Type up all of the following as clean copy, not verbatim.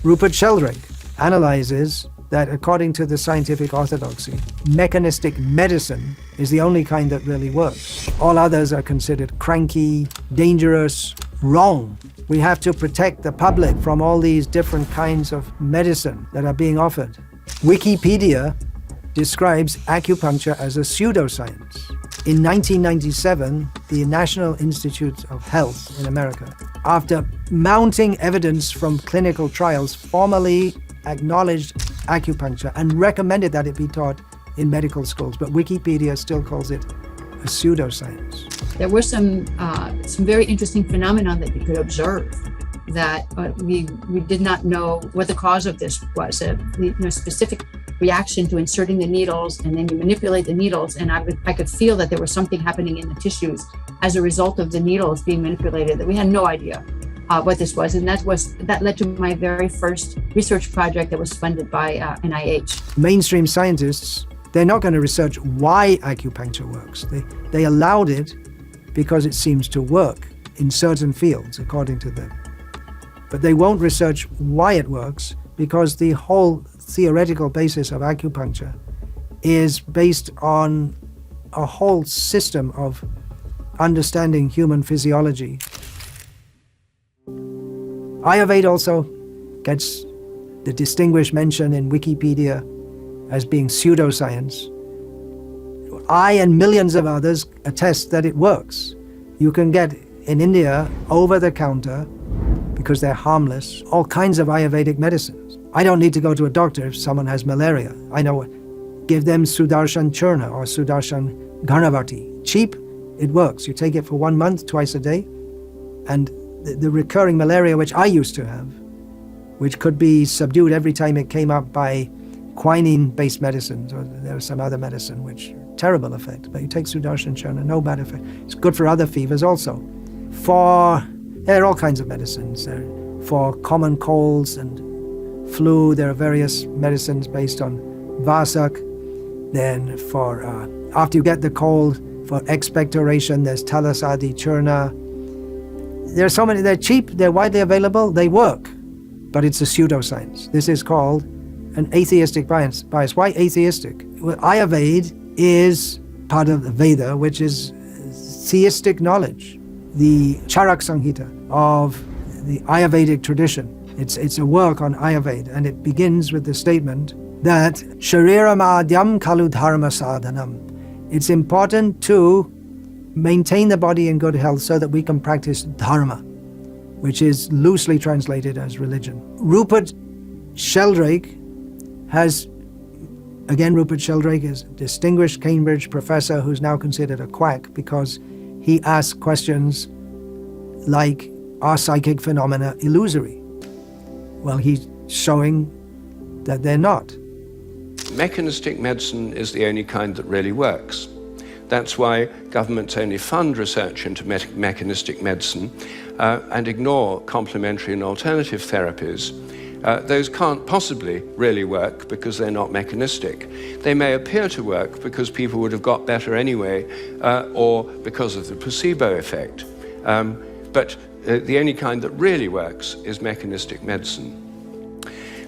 Rupert Sheldrake analyzes that according to the scientific orthodoxy, mechanistic medicine is the only kind that really works. All others are considered cranky, dangerous, wrong. We have to protect the public from all these different kinds of medicine that are being offered. Wikipedia describes acupuncture as a pseudoscience. In 1997, the National Institute of Health in America, after mounting evidence from clinical trials, formally acknowledged acupuncture and recommended that it be taught in medical schools, but Wikipedia still calls it a pseudoscience. There were some very interesting phenomena that you could observe that we did not know what the cause of this was. A specific reaction to inserting the needles, and then you manipulate the needles, and I could feel that there was something happening in the tissues as a result of the needles being manipulated that we had no idea what this was, and that led to my very first research project that was funded by NIH. Mainstream scientists, they're not going to research why acupuncture works. They allowed it because it seems to work in certain fields, according to them. But they won't research why it works because the whole theoretical basis of acupuncture is based on a whole system of understanding human physiology. Ayurveda also gets the distinguished mention in Wikipedia as being pseudoscience. I and millions of others attest that it works. You can get in India, over the counter, because they're harmless, all kinds of Ayurvedic medicines. I don't need to go to a doctor if someone has malaria. I know, give them Sudarshan Churna or Sudarshan Ghanavati. Cheap, it works. You take it for 1 month, twice a day, and the recurring malaria, which I used to have, which could be subdued every time it came up by quinine-based medicines, or there was some other medicine, which terrible effect. But you take Sudarshan Churna, no bad effect. It's good for other fevers also. There are all kinds of medicines. For common colds and flu, there are various medicines based on Vasak. Then for, after you get the cold, for expectoration, there's Talasadi Churna. There are so many, they're cheap, they're widely available, they work. But it's a pseudoscience. This is called an atheistic bias. Why atheistic? Well, Ayurveda is part of the Veda, which is theistic knowledge. The Charak Samhita of the Ayurvedic tradition. It's a work on Ayurveda, and it begins with the statement that Shariram Adyam Kalu Dharma Sadhanam. It's important to maintain the body in good health so that we can practice dharma, which is loosely translated as religion. Rupert Sheldrake Rupert Sheldrake is a distinguished Cambridge professor who's now considered a quack because he asks questions like, are psychic phenomena illusory? Well, he's showing that they're not. Mechanistic medicine is the only kind that really works. That's why governments only fund research into mechanistic medicine and ignore complementary and alternative therapies. Those can't possibly really work because they're not mechanistic. They may appear to work because people would have got better anyway, or because of the placebo effect. But the only kind that really works is mechanistic medicine.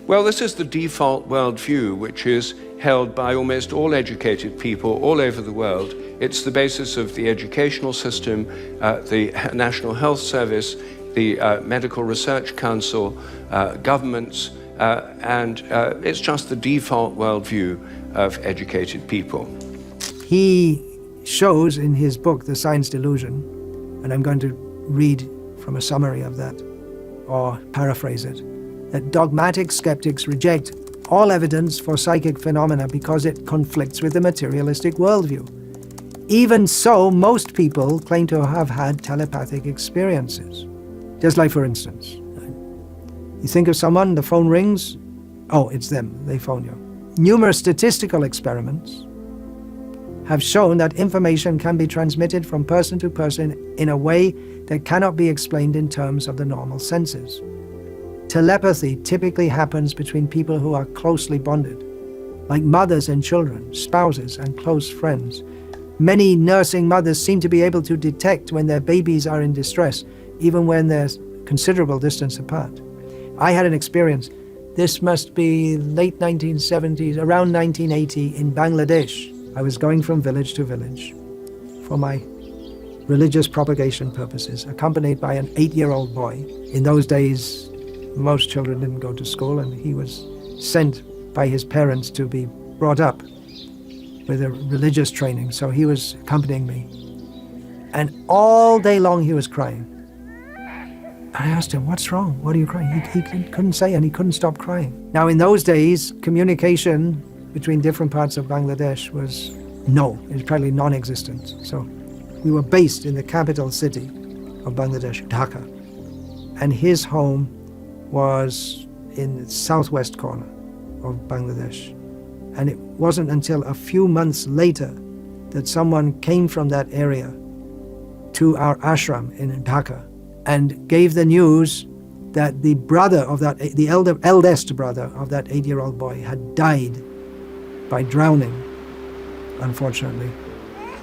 Well, this is the default worldview, which is held by almost all educated people all over the world. It's the basis of the educational system, the National Health Service, the Medical Research Council, governments, and it's just the default worldview of educated people. He shows in his book, The Science Delusion, and I'm going to read from a summary of that, or paraphrase it, that dogmatic skeptics reject all evidence for psychic phenomena because it conflicts with the materialistic worldview. Even so, most people claim to have had telepathic experiences. Just like, for instance, you think of someone, the phone rings, oh, it's them, they phone you. Numerous statistical experiments have shown that information can be transmitted from person to person in a way that cannot be explained in terms of the normal senses. Telepathy typically happens between people who are closely bonded, like mothers and children, spouses and close friends. Many nursing mothers seem to be able to detect when their babies are in distress, even when they're considerable distance apart. I had an experience This must be late 1970s, around 1980 in Bangladesh. I was going from village to village for my religious propagation purposes, accompanied by an 8-year-old boy. In those days, most children didn't go to school, and he was sent by his parents to be brought up with a religious training, so he was accompanying me. And all day long he was crying. I asked him, what's wrong? What are you crying? He couldn't say, and he couldn't stop crying. Now, in those days, communication between different parts of Bangladesh was practically non-existent. So we were based in the capital city of Bangladesh, Dhaka. And his home was in the southwest corner of Bangladesh. And it wasn't until a few months later that someone came from that area to our ashram in Dhaka and gave the news that the eldest brother of that 8-year-old boy had died by drowning, unfortunately,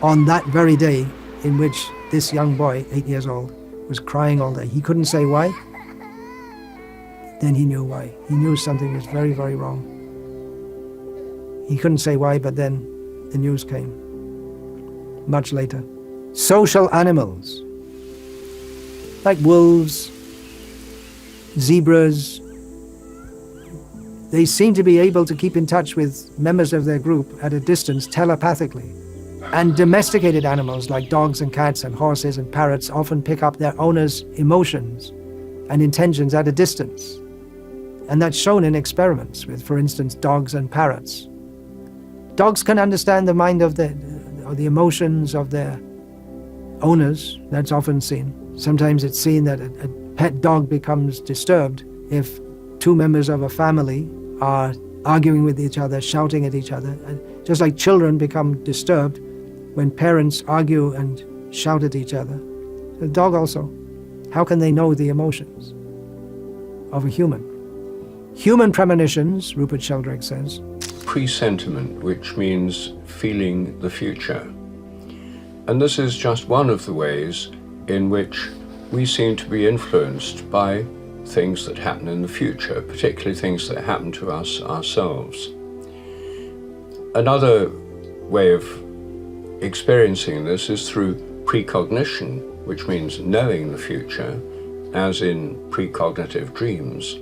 on that very day in which this young boy, 8 years old, was crying all day. He couldn't say why. Then he knew why. He knew something was very, very wrong. He couldn't say why, but then the news came much later. Social animals, like wolves, zebras, they seem to be able to keep in touch with members of their group at a distance telepathically. And domesticated animals like dogs and cats and horses and parrots often pick up their owners' emotions and intentions at a distance. And that's shown in experiments with, for instance, dogs and parrots. Dogs can understand the mind of the emotions of their owners. That's often seen. Sometimes it's seen that a pet dog becomes disturbed if two members of a family are arguing with each other, shouting at each other. Just like children become disturbed when parents argue and shout at each other. The dog also. How can they know the emotions of a human? Human premonitions, Rupert Sheldrake says. Presentiment, which means feeling the future. And this is just one of the ways in which we seem to be influenced by things that happen in the future, particularly things that happen to us ourselves. Another way of experiencing this is through precognition, which means knowing the future, as in precognitive dreams,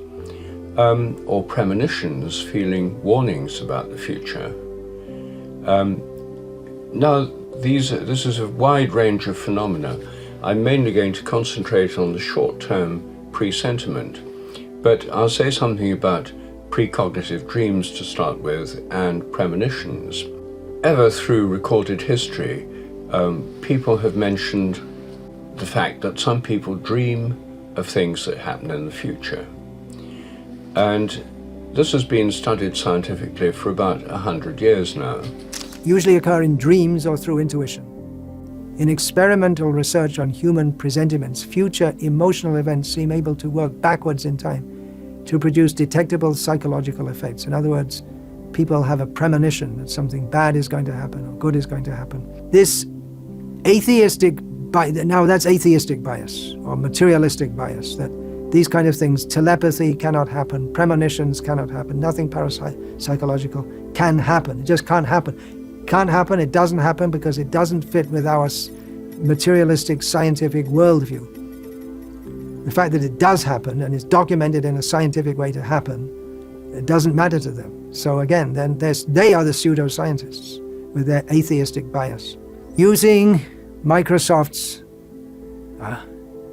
or premonitions, feeling warnings about the future. Now, this is a wide range of phenomena. I'm mainly going to concentrate on the short-term presentiment, but I'll say something about precognitive dreams to start with and premonitions. Ever through recorded history, people have mentioned the fact that some people dream of things that happen in the future. And this has been studied scientifically for about 100 years now. Usually occur in dreams or through intuition. In experimental research on human presentiments, future emotional events seem able to work backwards in time to produce detectable psychological effects. In other words, people have a premonition that something bad is going to happen or good is going to happen. This atheistic bias, now that's atheistic bias or materialistic bias, that these kind of things, telepathy cannot happen, premonitions cannot happen, nothing parapsychological can happen. It just can't happen. Can't happen, it doesn't happen because it doesn't fit with our materialistic scientific worldview. The fact that it does happen and is documented in a scientific way to happen, it doesn't matter to them. So again, then they are the pseudoscientists with their atheistic bias. Using Microsoft's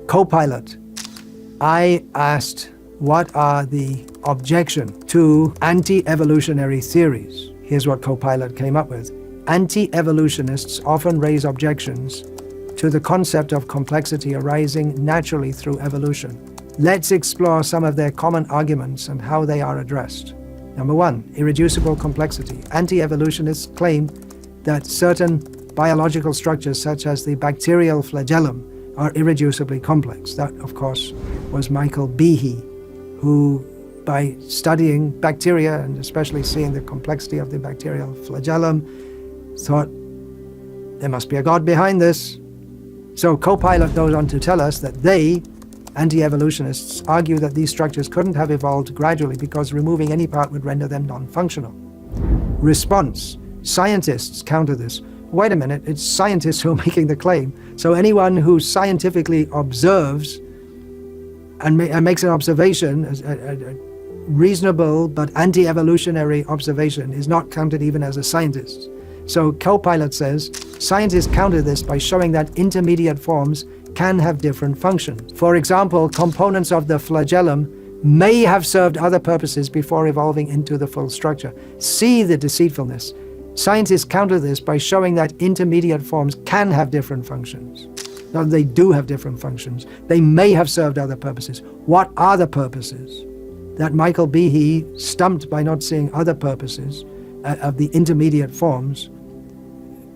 Copilot, I asked what are the objections to anti-evolutionary theories. Here's what Copilot came up with. Anti-evolutionists often raise objections to the concept of complexity arising naturally through evolution. Let's explore some of their common arguments and how they are addressed. Number one, irreducible complexity. Anti-evolutionists claim that certain biological structures, such as the bacterial flagellum, are irreducibly complex. That, of course, was Michael Behe, who, by studying bacteria and especially seeing the complexity of the bacterial flagellum, thought there must be a God behind this. So Copilot goes on to tell us that they Anti-evolutionists argue that these structures couldn't have evolved gradually because removing any part would render them non-functional. Response. Scientists counter this. Wait a minute, it's scientists who are making the claim. So anyone who scientifically observes and makes an observation, a reasonable but anti-evolutionary observation, is not counted even as a scientist. So Copilot says, scientists counter this by showing that intermediate forms can have different functions. For example, components of the flagellum may have served other purposes before evolving into the full structure. See the deceitfulness. Scientists counter this by showing that intermediate forms can have different functions. No, they do have different functions. They may have served other purposes. What are the purposes? That Michael Behe, stumped by not seeing other purposes of the intermediate forms,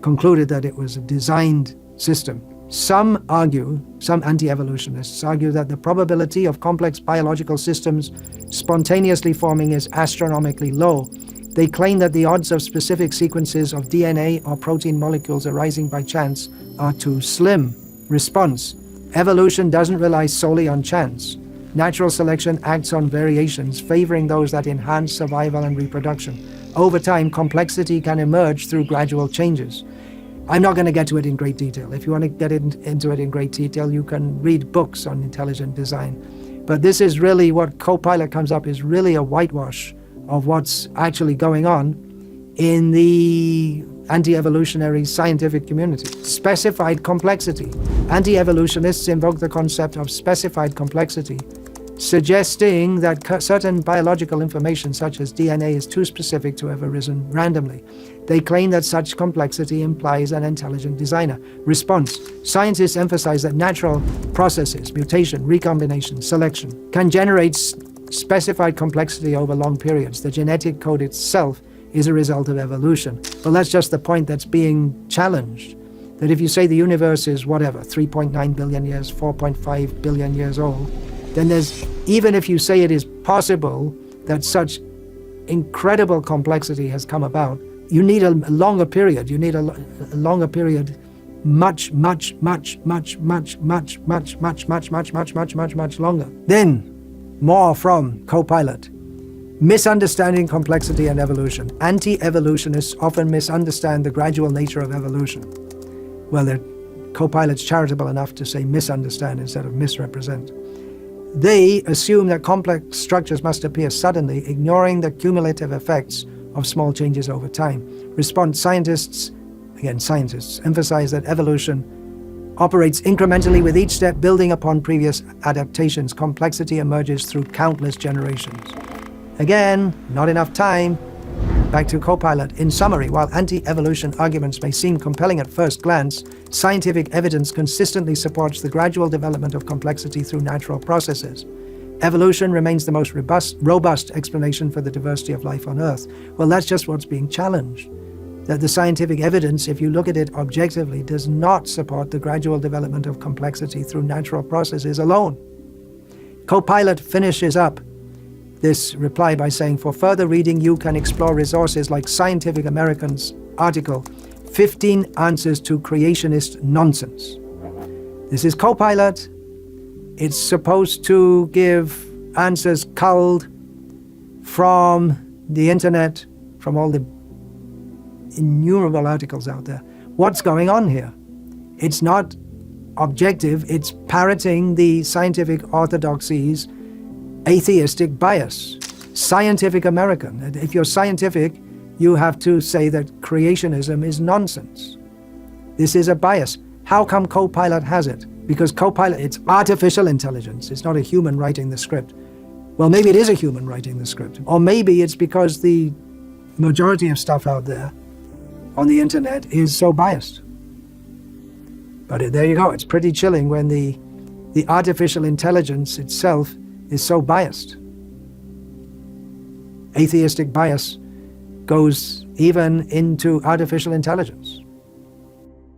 concluded that it was a designed system. Some anti-evolutionists argue that the probability of complex biological systems spontaneously forming is astronomically low. They claim that the odds of specific sequences of DNA or protein molecules arising by chance are too slim. Response. Evolution doesn't rely solely on chance. Natural selection acts on variations, favoring those that enhance survival and reproduction. Over time, complexity can emerge through gradual changes. I'm not going to get to it in great detail. If you want to get into it in great detail, you can read books on intelligent design. But this is really what Copilot comes up is really a whitewash of what's actually going on in the anti-evolutionary scientific community. Specified complexity. Anti-evolutionists invoke the concept of specified complexity, suggesting that certain biological information such as DNA is too specific to have arisen randomly. They claim that such complexity implies an intelligent designer. Response. Scientists emphasize that natural processes, mutation, recombination, selection, can generate specified complexity over long periods. The genetic code itself is a result of evolution. Well, that's just the point that's being challenged. That if you say the universe is whatever, 3.9 billion years, 4.5 billion years old, then there's, even if you say it is possible that such incredible complexity has come about, you need a longer period. You need a longer period, much longer. Then, more from Copilot. Misunderstanding complexity and evolution. Anti-evolutionists often misunderstand the gradual nature of evolution. Well, Copilot's charitable enough to say misunderstand instead of misrepresent. They assume that complex structures must appear suddenly, ignoring the cumulative effects of small changes over time. Response. Scientists emphasize that evolution operates incrementally with each step building upon previous adaptations. Complexity emerges through countless generations. Again, not enough time. Back to Copilot. In summary, while anti-evolution arguments may seem compelling at first glance, scientific evidence consistently supports the gradual development of complexity through natural processes. Evolution remains the most robust explanation for the diversity of life on Earth. Well, that's just what's being challenged. That the scientific evidence, if you look at it objectively, does not support the gradual development of complexity through natural processes alone. Copilot finishes up this reply by saying, for further reading, you can explore resources like Scientific American's article, 15 Answers to Creationist Nonsense. This is Copilot. It's supposed to give answers culled from the internet, from all the innumerable articles out there. What's going on here? It's not objective, it's parroting the scientific orthodoxies, atheistic bias. Scientific American. If you're scientific, you have to say that creationism is nonsense. This is a bias. How come Copilot has it? Because Copilot, it's artificial intelligence. It's not a human writing the script. Well, maybe it is a human writing the script. Or maybe it's because the majority of stuff out there on the internet is so biased. But there you go. It's pretty chilling when the artificial intelligence itself is so biased. Atheistic bias goes even into artificial intelligence.